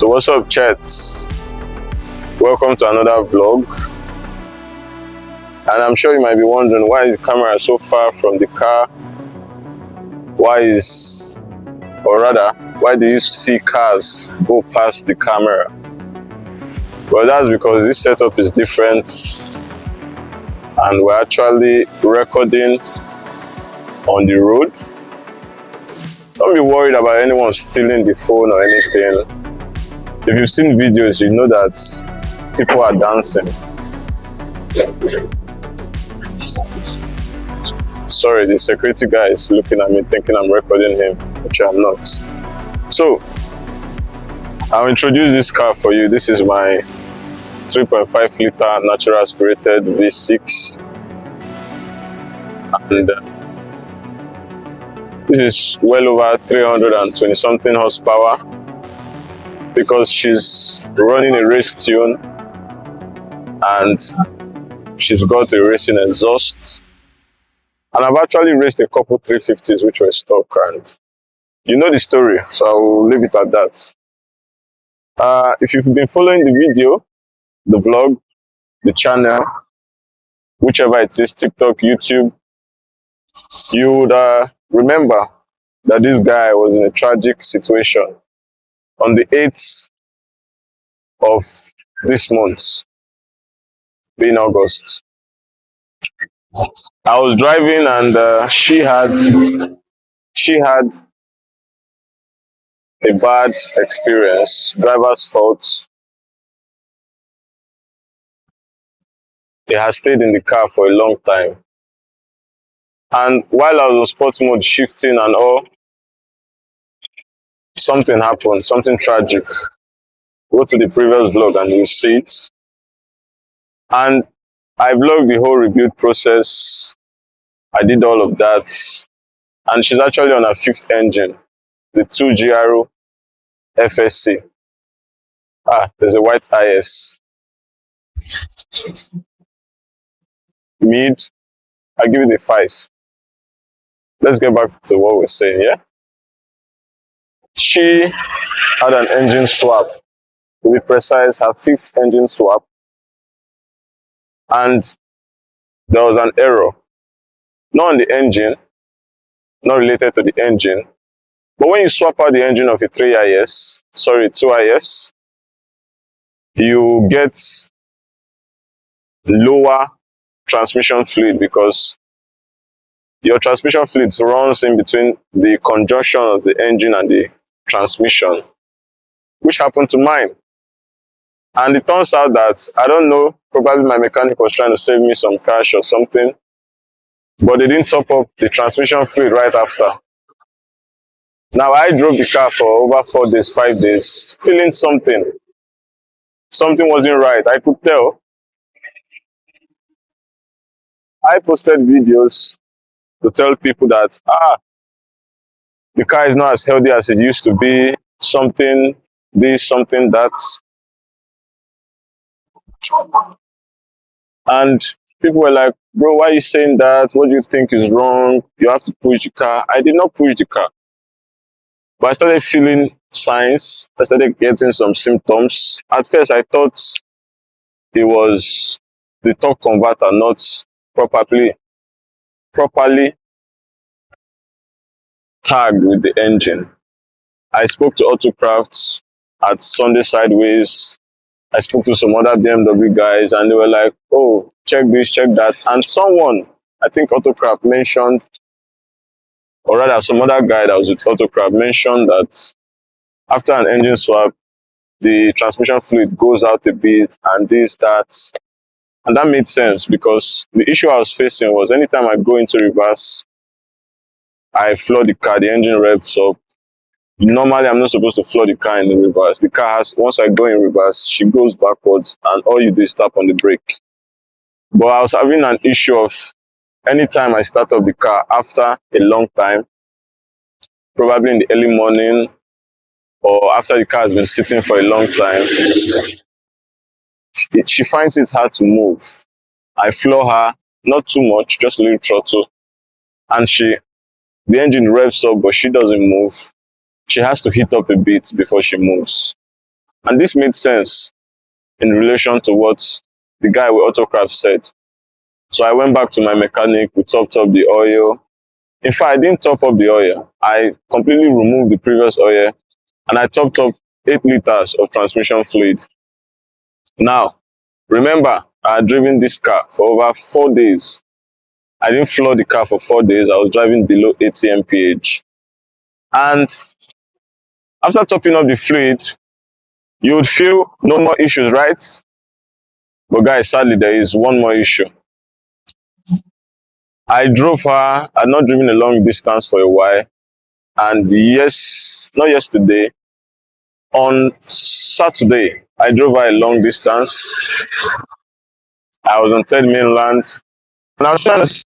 So what's up, chats? Welcome to another vlog. And I'm sure you might be wondering, why is the camera so far from the car? Why do you see cars go past the camera? Well, that's because this setup is different and we're actually recording on the road. Don't be worried about anyone stealing the phone or anything. If you've seen videos, you know that people are dancing. Sorry, the security guy is looking at me thinking I'm recording him, which I'm not. So, I'll introduce this car for you. This is my 3.5 liter natural aspirated V6. And this is well over 320 something horsepower because she's running a race tune and she's got a racing exhaust. And I've actually raced a couple 350s which were stock, and you know the story, so I'll leave it at that. If you've been following the video, the vlog, the channel, whichever it is, TikTok, YouTube, you would remember that this guy was in a tragic situation on the 8th of this month, being August. I was driving and she had a bad experience, driver's fault. It has stayed in the car for a long time. And while I was on sports mode, shifting and all, something happened, something tragic. Go to the previous vlog and you'll see it. And I vlogged the whole rebuild process. I did all of that. And she's actually on her 5th engine, the 2GRO FSC. There's a white IS. Mid, I give it a 5. Let's get back to what we're saying, yeah? She had an engine swap. To be precise, her 5th engine swap. And there was an error. Not on the engine, not related to the engine. But when you swap out the engine of a 2IS, you get lower transmission fluid because your transmission fluid runs in between the conjunction of the engine and the transmission, which happened to mine. And it turns out that, I don't know, probably my mechanic was trying to save me some cash or something, but they didn't top up the transmission fluid right after. Now, I drove the car for over 4 days, 5 days, feeling something. Something wasn't right, I could tell. I posted videos to tell people that, the car is not as healthy as it used to be, something this, something that. And people were like, bro, why are you saying that? What do you think is wrong? You have to push the car. I did not push the car. But I started feeling signs. I started getting some symptoms. At first, I thought it was the torque converter not properly tagged with the engine. I spoke to Autocraft at Sunday Sideways. I spoke to some other BMW guys and they were like, oh, check this, check that. And someone, I think Autocraft mentioned, or rather some other guy that was with Autocraft mentioned that after an engine swap, the transmission fluid goes out a bit and this, that. And that made sense because the issue I was facing was anytime I go into reverse, I floor the car, the engine revs up. Normally, I'm not supposed to floor the car in the reverse. The car has, once I go in reverse, she goes backwards and all you do is tap on the brake. But I was having an issue of anytime I start up the car after a long time, probably in the early morning or after the car has been sitting for a long time, she finds it hard to move. I floor her, not too much, just a little throttle. And the engine revs up, but she doesn't move. She has to heat up a bit before she moves. And this made sense in relation to what the guy with Autocraft said. So I went back to my mechanic, we topped up the oil. In fact, I didn't top up the oil. I completely removed the previous oil and I topped up 8 liters of transmission fluid. Now, remember, I had driven this car for over 4 days. I didn't floor the car for 4 days. I was driving below 80 mph. And after topping up the fluid, you would feel no more issues, right? But guys, sadly, there is one more issue. I drove her, I'd not driven a long distance for a while. And yes, not yesterday, on Saturday, I drove her a long distance. I was on 10 mainland. And I was trying to,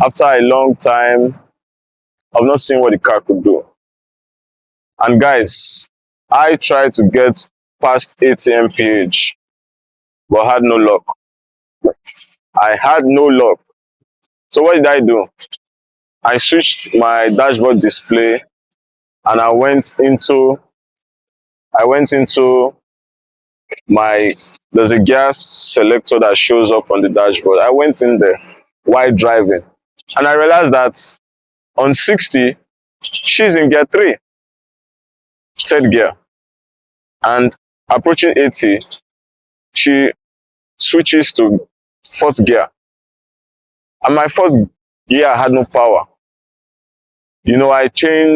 after a long time, I've not seen what the car could do. And guys, I tried to get past 80 mph, but had no luck. I had no luck. So what did I do? I switched my dashboard display and I went into my, there's a gas selector that shows up on the dashboard. I went in there while driving and I realized that on 60, she's in gear 3, third gear. And approaching 80, she switches to 4th gear. And my 4th gear had no power. You know,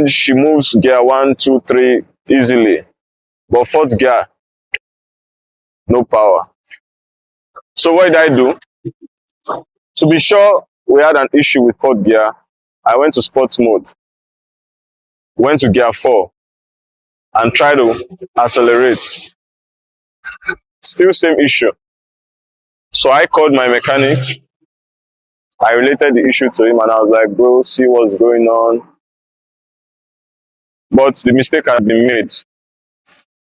she moves gear 1, 2, 3 easily. But 4th gear, no power. So what did I do? To be sure we had an issue with 4th gear, I went to sports mode, went to gear 4, and tried to accelerate. Still same issue. So I called my mechanic. I related the issue to him and I was like, bro, see what's going on. But the mistake had been made.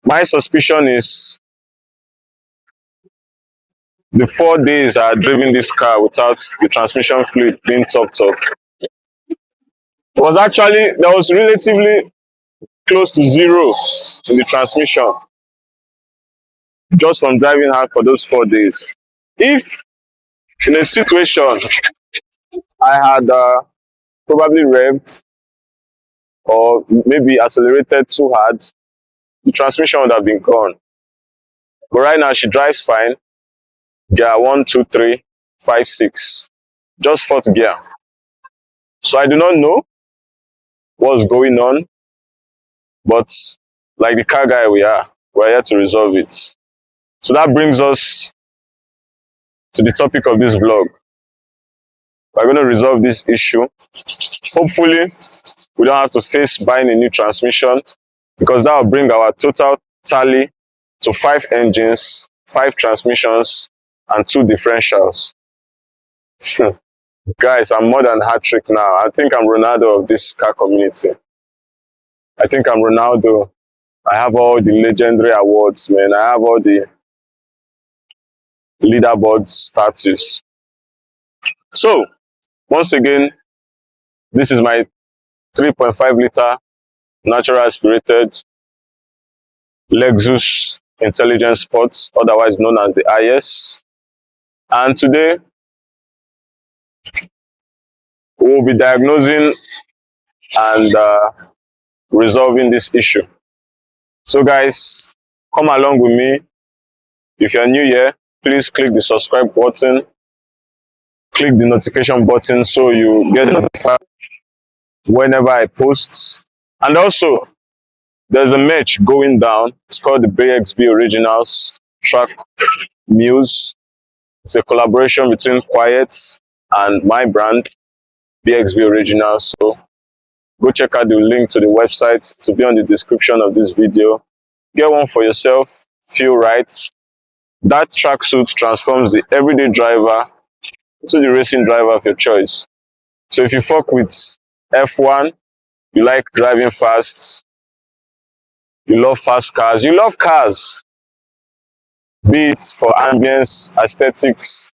My suspicion is the 4 days I had driven this car without the transmission fluid being topped up, there was relatively close to 0 in the transmission just from driving her for those 4 days. If in a situation I had probably revved or maybe accelerated too hard, the transmission would have been gone. But right now she drives fine. Gear 1, 2, 3, 5, 6. Just 4th gear. So I do not know what's going on. But like the car guy we're here to resolve it. So that brings us to the topic of this vlog. We're going to resolve this issue. Hopefully, we don't have to face buying a new transmission because that will bring our total tally to 5 engines, 5 transmissions, and 2 differentials. Guys, I'm more than hat-trick now. I think I'm Ronaldo of this car community. I think I'm Ronaldo. I have all the legendary awards, man. I have all the leaderboard status. So, once again, this is my 3.5 liter natural aspirated Lexus Intelligent Sports, otherwise known as the IS. And today, we'll be diagnosing and resolving this issue. So guys, come along with me. If you're new here, please click the subscribe button, click the notification button so you get notified whenever I post. And also, there's a merch going down. It's called the BXB Originals Track Muse. It's a collaboration between Quiet and my brand, BXB Originals. So go check out the link to the website to be on the description of this video. Get one for yourself, feel right. That tracksuit transforms the everyday driver to the racing driver of your choice. So if you fuck with F1, you like driving fast, you love fast cars, you love cars, be it for ambience, aesthetics,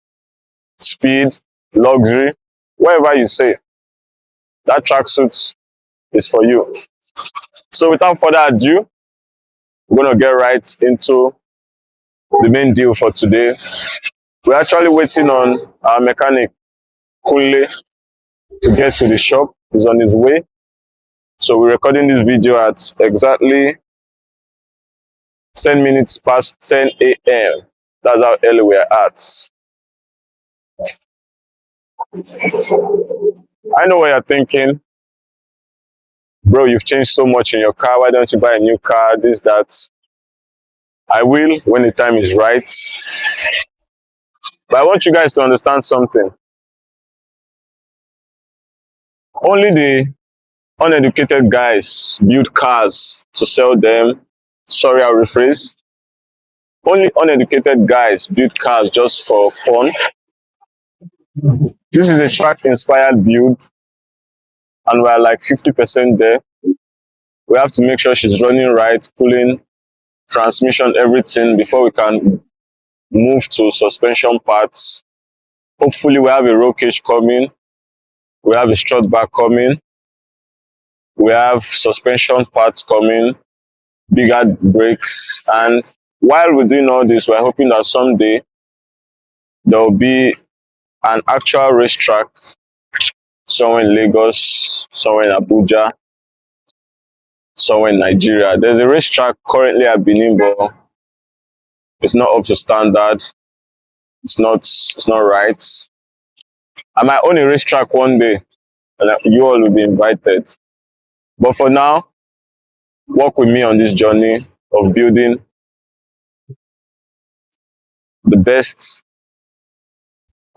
speed, luxury, whatever you say, that tracksuit is for you. So without further ado, we're gonna get right into the main deal for today. We're actually waiting on our mechanic, Kunle, to get to the shop. He's on his way. So we're recording this video at exactly 10 minutes past 10 a.m. That's how early we're at. I know what you're thinking. Bro, you've changed so much in your car. Why don't you buy a new car? This, that. I will when the time is right. But I want you guys to understand something. Only the uneducated guys build cars to sell them. Sorry, I'll rephrase. Only uneducated guys build cars just for fun. This is a track inspired build, and we're like 50% there. We have to make sure she's running right, cooling, transmission, everything before we can move to suspension parts. Hopefully, we have a roll cage coming. We have a strut bar coming. We have suspension parts coming, bigger brakes. And while we're doing all this, we're hoping that someday there will be an actual racetrack somewhere in Lagos, somewhere in Abuja, somewhere in Nigeria. There's a racetrack currently at Benin, but it's not up to standard. It's not right. I might own a racetrack one day, and you all will be invited. But for now, walk with me on this journey of building the best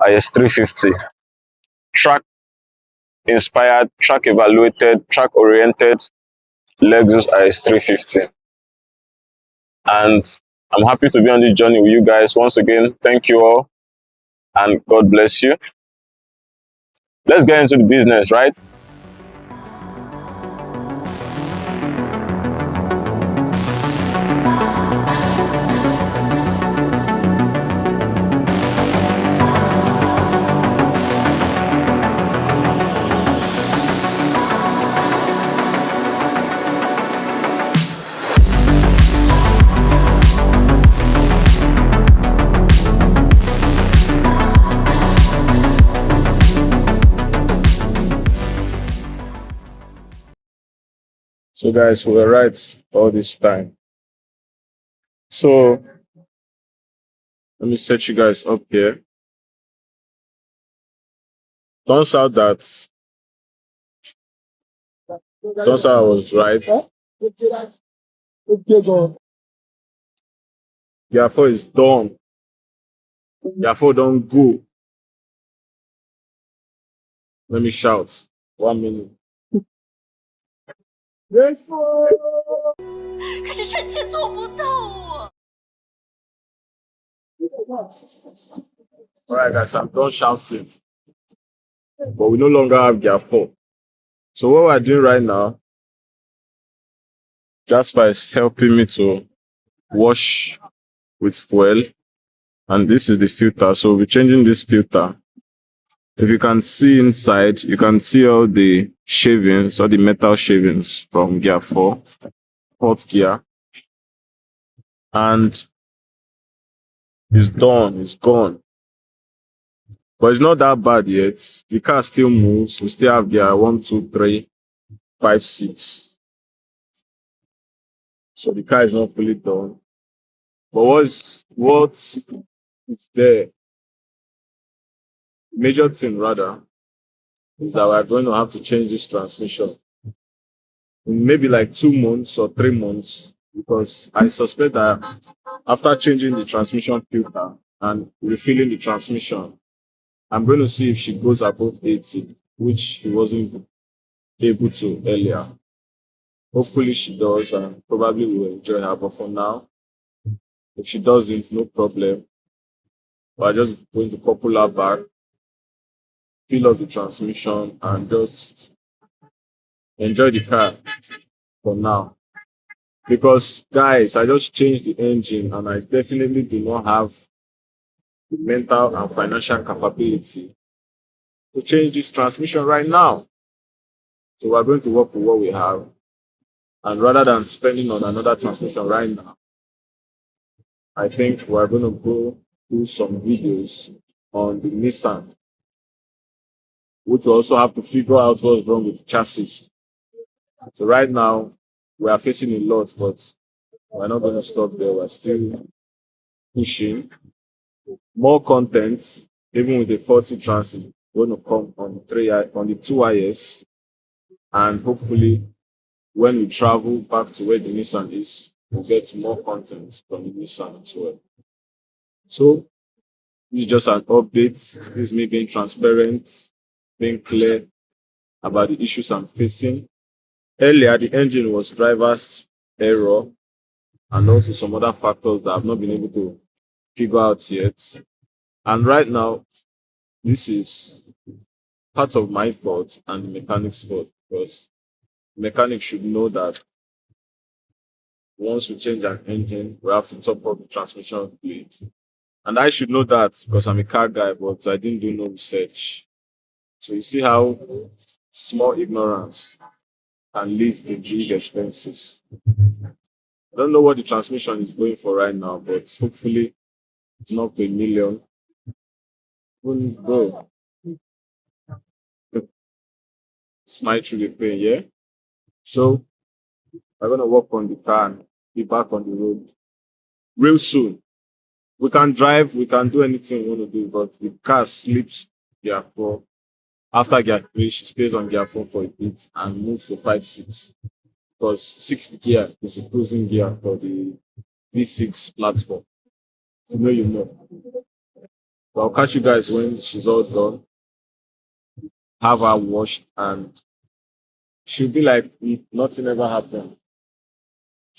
IS350 track inspired, track evaluated, track oriented Lexus IS350. And I'm happy to be on this journey with you guys. Once again, thank you all and God bless you. Let's get into the business, right? So guys, we were right all this time. So let me set you guys up here. Turns out I was right. Therefore is done. Therefore don't go. Let me shout. 1 minute. 可是臣妾做不到啊。 Alright guys, I'm done shouting. But we no longer have gear 4. So what we're doing right now, Jasper is helping me to wash with fuel. And this is the filter. So we're changing this filter. If you can see inside, you can see all the shavings, all the metal shavings from gear 4, fourth gear. And it's done, it's gone. But it's not that bad yet. The car still moves. We still have gear 1, 2, 3, 5, 6. So the car is not fully done. But what is there? Major thing rather is that we're going to have to change this transmission in maybe like 2 months or 3 months, because I suspect that after changing the transmission filter and refilling the transmission, I'm going to see if she goes above 80, which she wasn't able to earlier. Hopefully she does, and probably we will enjoy her. But for now, if she doesn't, no problem. We're just going to couple her back, fill up the transmission, and just enjoy the car for now. Because guys, I just changed the engine and I definitely do not have the mental and financial capability to change this transmission right now. So we're going to work with what we have. And rather than spending on another transmission right now, I think we're going to go do some videos on the Nissan, which we also have to figure out what's wrong with the chassis. So right now, we are facing a lot, but we're not going to stop there. We're still pushing more content, even with the 40 transit, going to come on the 2IS, and hopefully when we travel back to where the Nissan is, we'll get more content from the Nissan as well. So this is just an update. This is me being transparent, being clear about the issues I'm facing. Earlier, the engine was driver's error and also some other factors that I've not been able to figure out yet. And right now, this is part of my fault and the mechanic's fault, because the mechanic should know that once we change an engine, we have to top up the transmission fluid. And I should know that because I'm a car guy, but I didn't do no research. So you see how small ignorance can lead to big expenses. I don't know what the transmission is going for right now, but hopefully it's not a million. Bro, smile through the pain, yeah? So we're gonna work on the car and be back on the road real soon. We can drive, we can do anything we want to do, but the car sleeps gear four. After gear three, she stays on gear four for a bit and moves to 5-6. Because sixth gear is a cruising gear for the V6 platform. You know. But I'll catch you guys when she's all done, have her washed, and she'll be like nothing ever happened.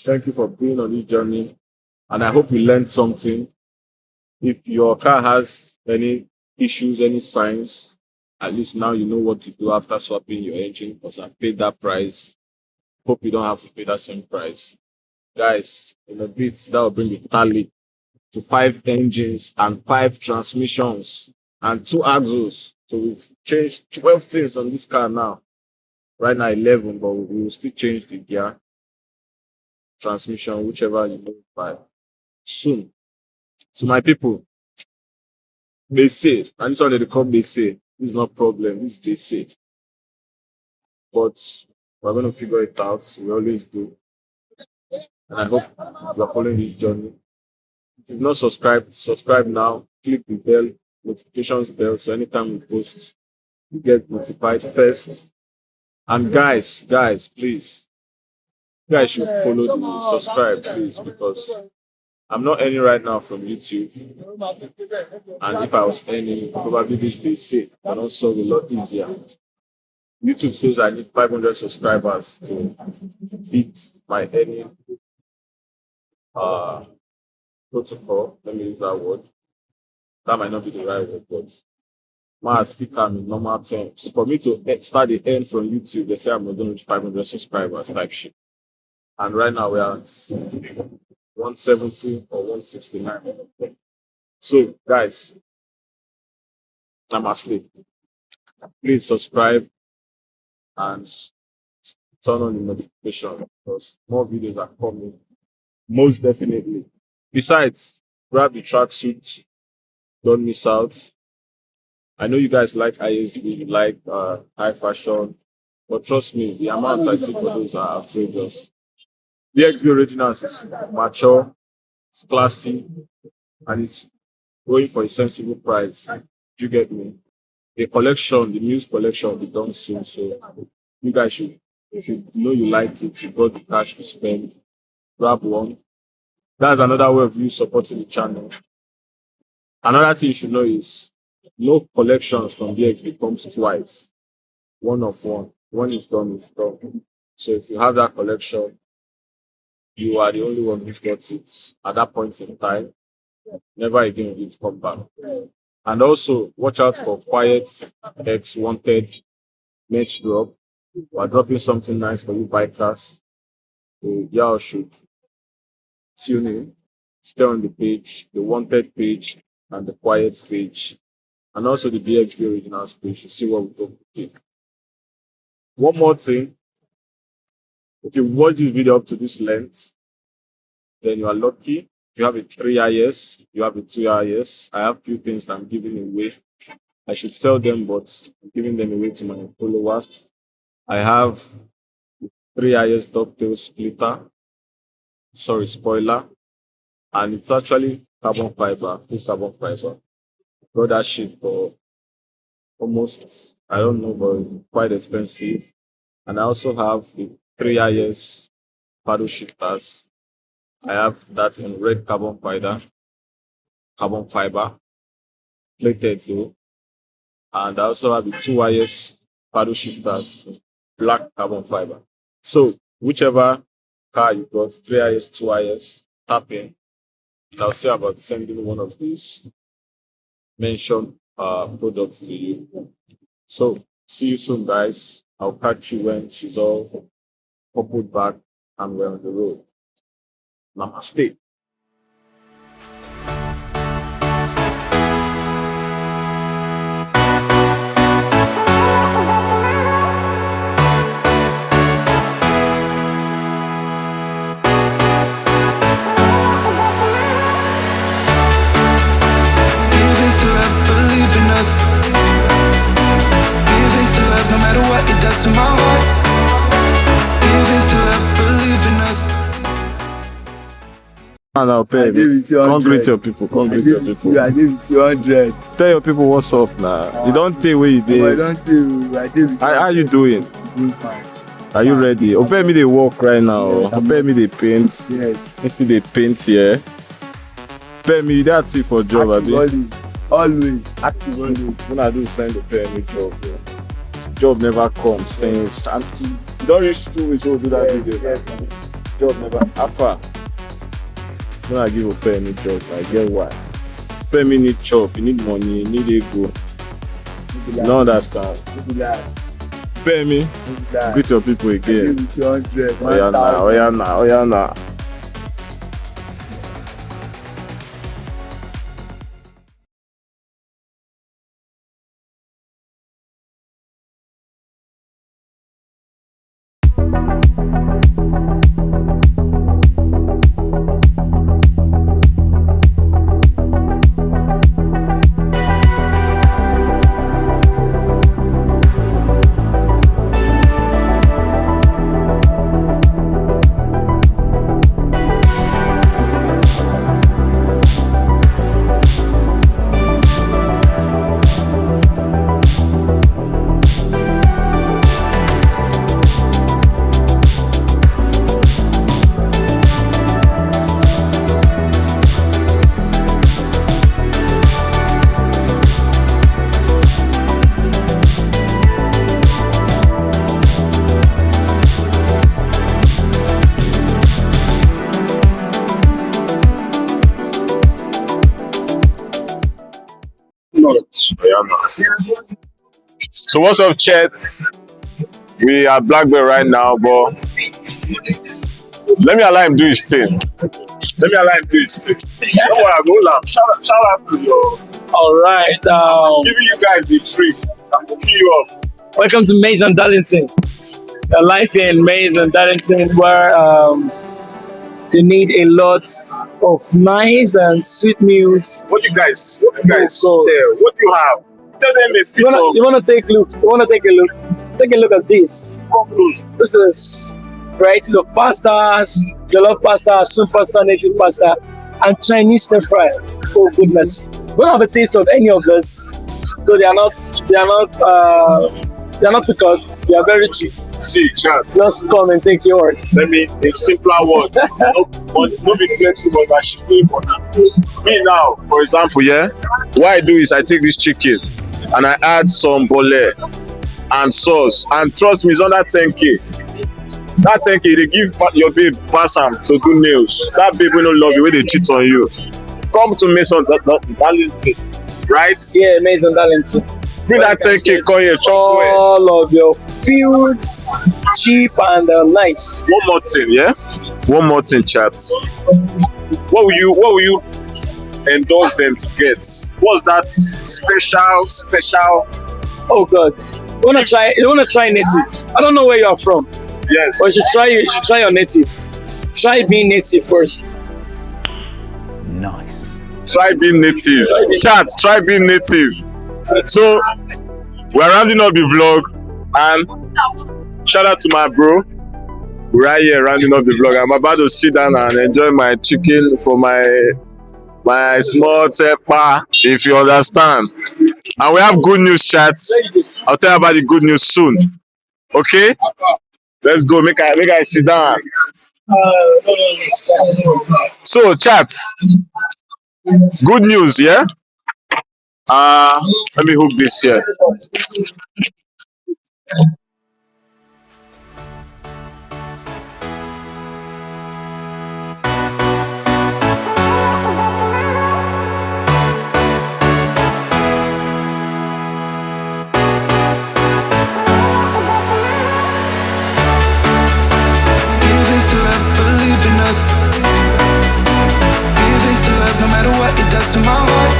Thank you for being on this journey, and I hope you learned something. If your car has any issues, any signs, at least now you know what to do after swapping your engine, because I paid that price. Hope you don't have to pay that same price. Guys, in a bit, that will bring the tally to 5 engines and 5 transmissions and 2 axles. So we've changed 12 things on this car now. Right now 11, but we will still change the gear, transmission, whichever you know by soon. So my people, they say, and this one they come, they say, this is not problem, this is they say. But we're going to figure it out. We always do. And I hope you're following this journey. If you've not subscribed, subscribe now. Click the bell, notifications bell, so anytime we post, you get notified first. And guys, please, you guys should follow the subscribe, please, because I'm not earning right now from YouTube. And if I was earning, probably this be safe and also a lot easier. YouTube says I need 500 subscribers to beat my earning uh, protocol. Let me use that word. That might not be the right word, but my speaker in normal terms. For me to start the earn from YouTube, they say I'm going to reach 500 subscribers type shit. And right now we're at 170 or 169. So, guys, namaste. Please subscribe and turn on the notification because more videos are coming. Most definitely. Besides, grab the tracksuit. Don't miss out. I know you guys like ISB, like high fashion, but trust me, the amount I see for those are outrageous. The XB Originals is mature, it's classy, and it's going for a sensible price. Do you get me? The collection, the news collection will be done soon. So you guys should, if you know you like it, you got the cash to spend, grab one. That's another way of you supporting the channel. Another thing you should know is no collections from DXB comes twice. One of one. One is done, is done. So if you have that collection, you are the only one who's got it at that point in time. Never again will it come back. And also watch out for Quiet X Wanted merch drop. We're dropping something nice for you bikers. So y'all should tune in, stay on the page, the wanted page and the quiet page. and also the BXB original school. You should see what we go okay. One more thing, if you watch this video up to this length, then you are lucky. If you have a 3IS, you have a 2IS. I have few things that I'm giving away. I should sell them, but I'm giving them away to my followers. I have 3IS dovetail splitter, spoiler, and it's actually carbon fiber, full carbon fiber. Got that shit for almost, I don't know, but quite expensive. And I also have the 3IS paddle shifters. I have that in red carbon fiber, plated though. And I also have the 2IS paddle shifters in black carbon fiber. So whichever car you got, 3IS, 2IS, tap in. And I'll say about sending one of these mentioned products to you. So see you soon, guys. I'll catch you when she's all coupled back and we're on the road. Namaste. No matter what it does to my heart, giving to love, believe in us. Now, pay me. Come greet your people. Come greet your people. I give it 200. Tell your people what's up now. You don't take where you I did. don't do. I did it. How you doing? Doing fine. Are you ready? Obey me they walk right now. Yes, I'm Obey me they paint. Yes. Instead they paint here. Obey me that's it for job. Active always. Active always. When I do send the pay me job, bro. Job never comes since and you don't reach 2 weeks to do that video. Yes. Job never after. When I give a pay me job, I get why. Pay me need job, you need money, you need ego. You don't understand. Pay me, greet your people again. Give it 200. Oh yeah now. So what's up, chat? We are Black Belt right now, but let me allow him do his thing. Don't worry, I go now. Shout out to your. All right. Giving you guys the trick. I'm hooking you up. Welcome to Maze and Darlington. The life here in Maze and Darlington, where you need a lot of nice and sweet meals. What you guys sell? What do you have? Tell them a bit You wanna take a look? Take a look at this. This is varieties of pastas, jollof pasta, soup pasta, native pasta, and Chinese stir fry. Oh goodness! Don't have a taste of any of this. So they are not too cost. They are very cheap. See, chance. Just come and take yours. Let me a simpler word. No be flexible, but she pay for that. Me now, for example, yeah. What I do is I take this chicken and I add some bole and sauce, and trust me, it's under 10k. That 10k they give your babe balsam to do nails. That babe will not love you when they cheat on you. Come to Mason Darlington, right? Yeah, Mason Darlington. Bring that 10k, come here, chop all of your fields, cheap and nice. One more thing, yeah. One more thing, chat. What will you endorsed them to get? What's that special? Oh God. You wanna try native. I don't know where you are from, Yes. but you should try your native. Try being native first. Try being native. Chat, try being native. So we're rounding up the vlog, and shout out to my bro. We're right here rounding up the vlog. I'm about to sit down and enjoy my chicken for my small tepa, if you understand. And we have good news, chat. I'll tell you about the good news soon. Okay? Let's go. Make I sit down. So, chat. Good news, yeah? Let me hook this here. Give into love, believe in us. Give into love, no matter what it does to my heart.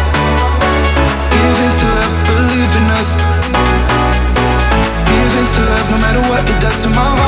Give into love, believe in us. Give into love, no matter what it does to my heart.